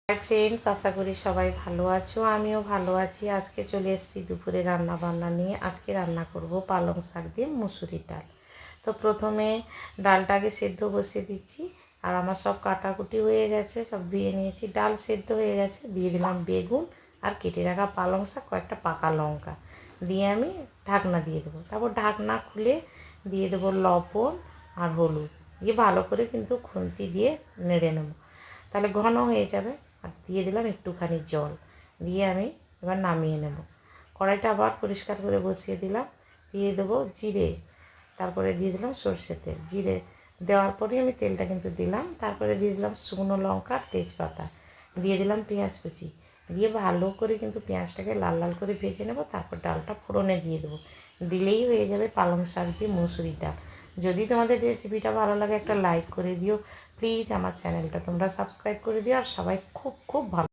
Hi friends, আশা করি সবাই ভালো আছো। আমিও ভালো আছি। আজকে চলে এসেছি দুপুরে রান্না বান্না নিয়ে। আজকে রান্না করব পালং শাক দিয়ে মুসুরির ডাল। তো প্রথমে ডালটাকে সেদ্ধ বসিয়ে দিচ্ছি। আর আমার সব কাটাকুটি হয়ে গেছে, সব ধুয়ে নিয়েছি। ডাল সেদ্ধ হয়ে গেছে, দিয়ে দিলাম বেগুন আর কেটে রাখা পালং শাক, কয়েকটা পাকা লঙ্কা দিয়ে আমি ঢাকনা দিয়ে দেবো। তারপর ঢাকনা খুলে দিয়ে দেবো লবণ আর হলুদ দিয়ে ভালো করে কিন্তু খুন্তি দিয়ে নেড়ে নেবো, তাহলে ঘন হয়ে যাবে। আর দিয়ে দিলাম একটুখানি জল, দিয়ে আমি এবার নামিয়ে নেব। কড়াইটা আবার পরিষ্কার করে বসিয়ে দিলাম। দিয়ে দেবো জিরে, তারপরে দিয়ে দিলাম সর্ষের তেল। জিরে দেওয়ার পরে আমি তেলটা কিন্তু দিলাম। তারপরে দিয়ে দিলাম শুকনো লঙ্কা, তেজপাতা, দিয়ে দিলাম পেঁয়াজ কুচি, দিয়ে ভালো করে কিন্তু পেঁয়াজটাকে লাল লাল করে ভেজে নেব। তারপর ডালটা ফোড়নে দিয়ে দেবো, দিলেই হয়ে যাবে পালং শাক দিয়ে মুসুরির ডাল। যদি তোমাদের রেসিপিটা ভালো লাগে একটা লাইক করে দিও প্লিজ। আমার চ্যানেলটা তোমরা সাবস্ক্রাইব করে দিও। আর সবাই খুব খুব ভালো